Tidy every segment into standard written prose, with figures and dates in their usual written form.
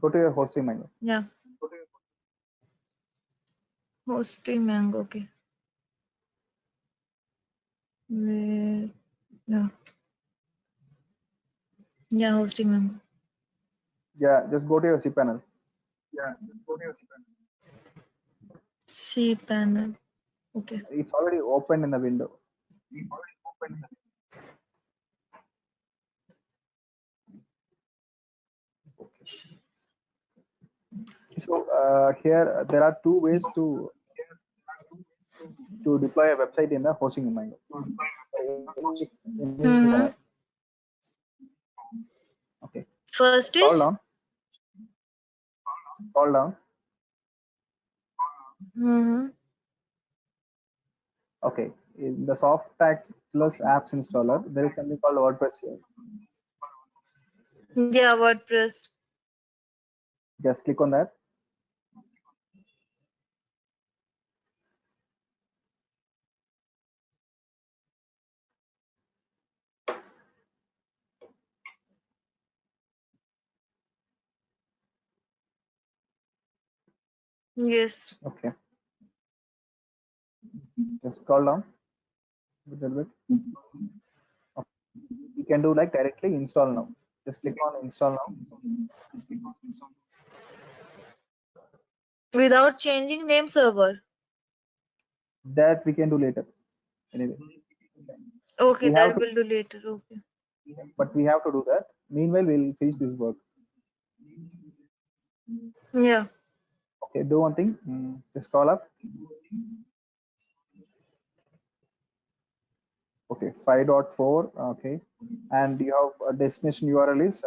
Go to your hosting menu. Yeah. Hosting Mango. Okay. Wait, yeah. Yeah, hosting Mango. Yeah, just go to your cPanel. cPanel. Okay. It's already open in the window. So here there are two ways to deploy a website in the hosting menu. Mm-hmm. Okay. First Scroll is. down. Scroll down. Mm-hmm. Okay. In the soft tag plus apps installer, there is something called WordPress here. Yeah, WordPress. Just click on that. Yes. Okay. Just scroll down a little bit. Okay. You can do like directly install now. Just click on install now. Without changing name server. That we can do later. Anyway, Okay, we have that to, will do later. Okay. but we have to do that. Meanwhile, we'll finish this work. Yeah. Okay. Do one thing. Just scroll up. Okay. 5.4. Okay. And you have a destination URL is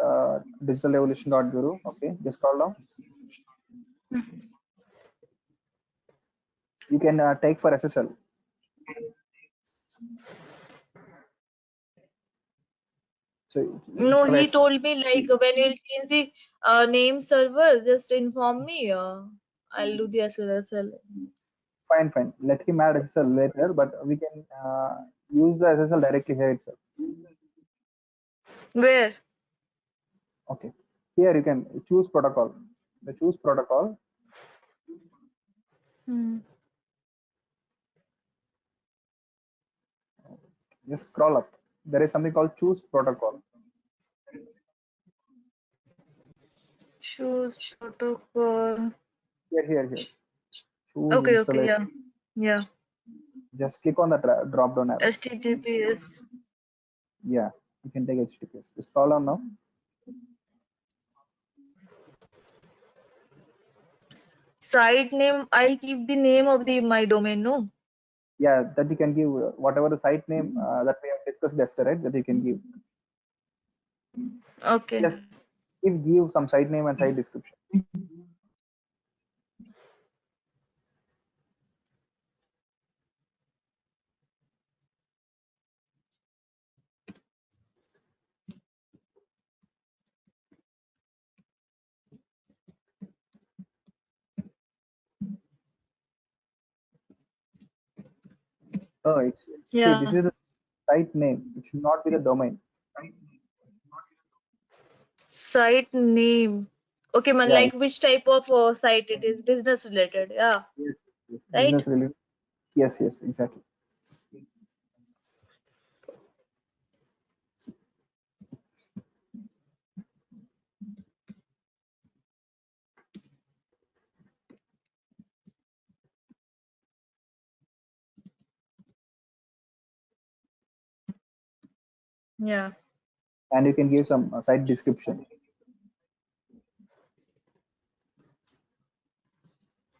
digitalevolution.guru. Okay. Just scroll down. You can take for SSL. So No, for he SSL, told me like when you'll change the name server, just inform me. I'll do the SSL. fine. Let him add SSL later, but we can use the SSL directly here itself. Where? Okay. Here you can choose protocol. The choose protocol. Hmm. Just scroll up. There is something called choose protocol. Choose protocol. Here. Choose Okay, okay, installation. yeah. Yeah. Just click on the drop down arrow. HTTPS. Yeah, you can take HTTPS. Just scroll down now. Site name, I'll keep the name of the my domain, no? Yeah, that you can give whatever the site name that we have discussed yesterday, right? That you can give. Okay. Just give some site name and site description. Oh, see, this Yeah. is the site name. It should not be the domain. Site name. Okay, man, Yeah, like which type of site it is? Business related. Yeah. yes, Right? business related. Yes, exactly. Yeah. And you can give some site description.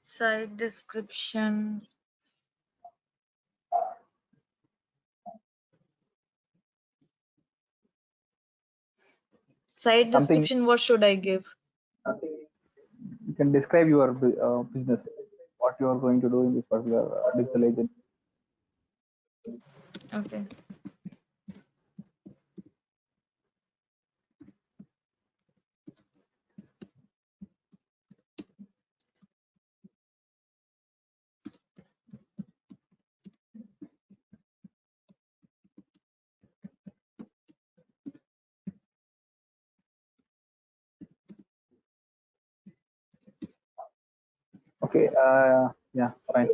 Site description. Site Something description, what should I give? you can describe your business, what you are going to do in this particular digital agent. Okay. Okay. Yeah, fine.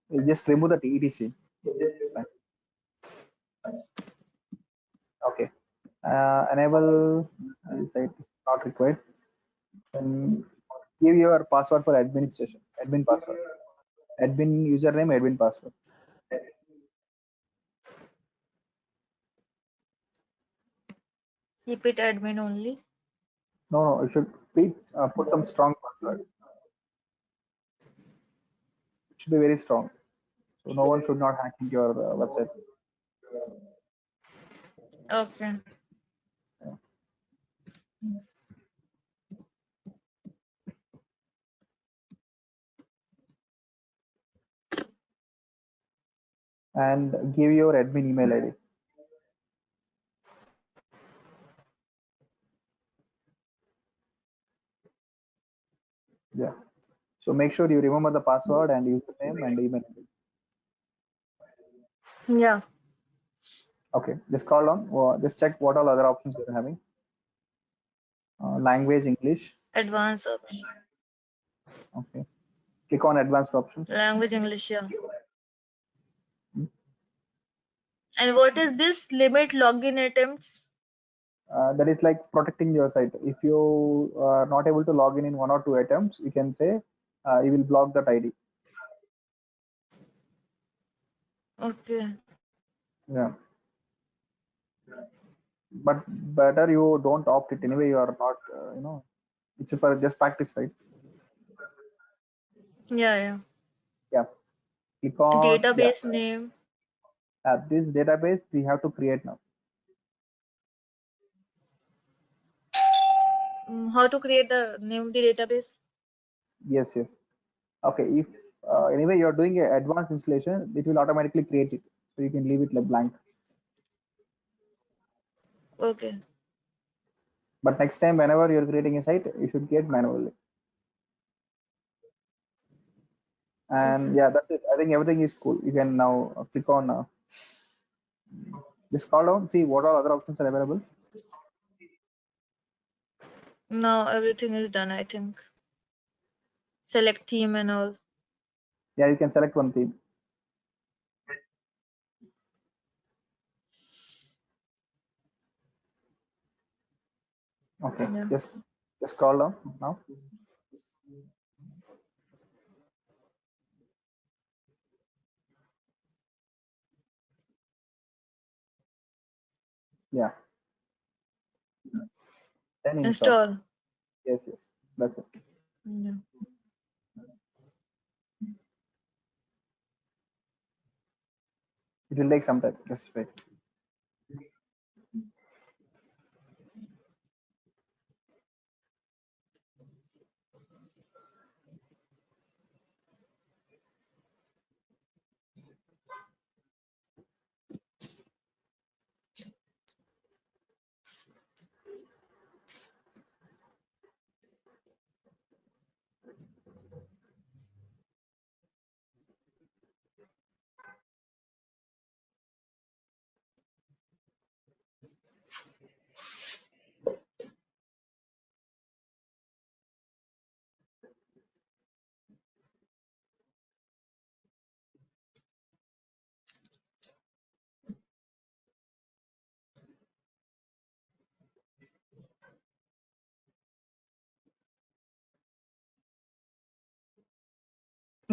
We'll just remove the etc. It's fine. Okay. Enable site is not required. Then give your password for administration. Admin password. Admin username. Admin password. Keep it admin only. No, no. You should please put some strong password. It should be very strong. So no one should not hack into your website. Okay. Yeah. And give your admin email ID. Yeah. So make sure you remember the password and username and email ID. Yeah. Okay. Just scroll down. Just check what all other options you're having. Language English. Advanced option. Okay. Click on advanced options. Language English, yeah. And what is this limit login attempts? That is like protecting your site. If you are not able to log in one or two attempts, you can say you will block that ID. Okay. Yeah. But better you don't opt it anyway. You are not, it's for just practice, right? Yeah, yeah. Yeah. Click on, yeah. Database name. This database we have to create now. How to create the name of the database? Yes, yes. Okay. If anyway you are doing a advanced installation, it will automatically create it. So you can leave it like blank. Okay. But next time, whenever you're creating a site, you should create manually. And Okay. yeah, that's it. I think everything is cool. You can now click on, just scroll down, see what all other options are available. Now everything is done, I think. Select theme and all. Yeah, you can select one theme. Okay, Yeah. just scroll down now. Yeah, then install. Install. Yes, yes, that's it. Yeah. It will take some time. Just wait.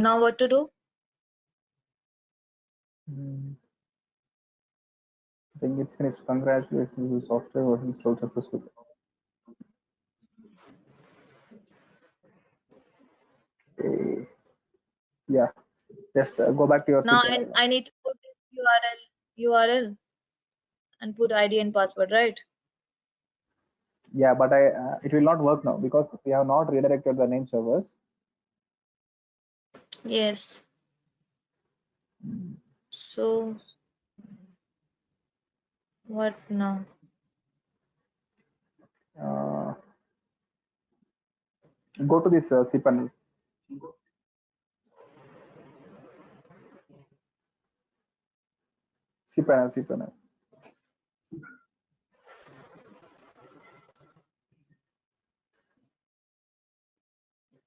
Now what to do? Hmm, I think it's finished. Congratulations, the software was installed successfully. Okay. Yeah, just go back to your Now cPanel now. I need to put this URL and put ID and password, right? Yeah, but it will not work now because we have not redirected the name servers. Yes. So what now? Uh, Go to this cPanel. cPanel.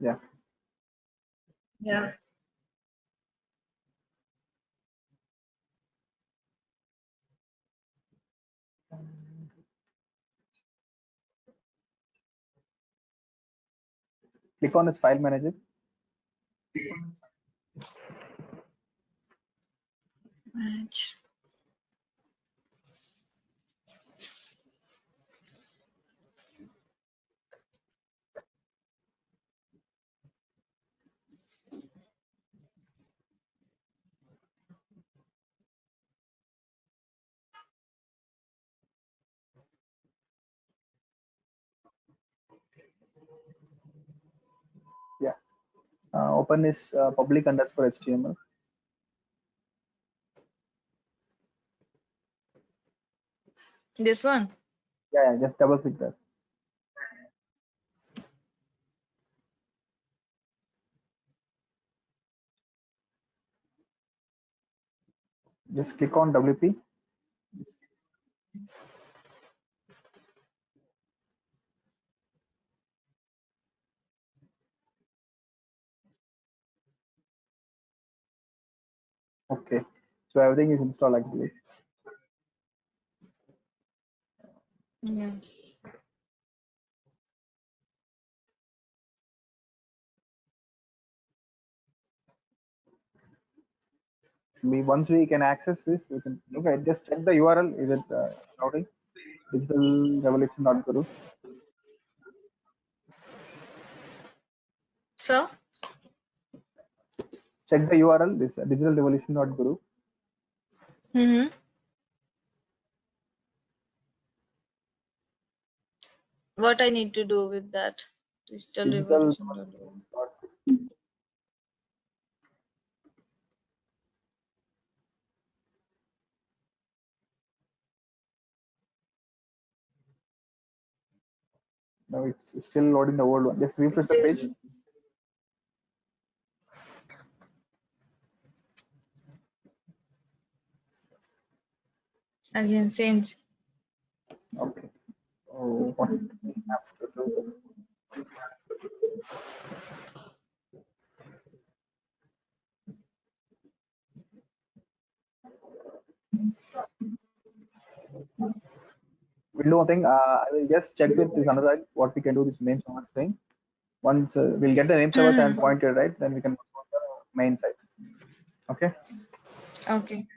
Yeah. Yeah. Click on this file manager. Manage. Yeah. Open this public underscore HTML. This one. Yeah, just double click that. Just click on WP. Okay. So everything is installed actually. Yeah. Once we can access this, we can okay. Just check the URL. Is it routing? Digital Revolution.guru. So. Check the URL. This Digital Revolution.guru. Mm-hmm. What I need to do with that? Digital Digital. revolution. No, it's still loading the old one. Just refresh the page. Again, same. Okay. Oh, what we have to do? We'll do one thing. I will just check with this another what we can do this main server thing. Once we'll get the name servers and Mm-hmm. pointed right, then we can go on the main site. Okay. Okay.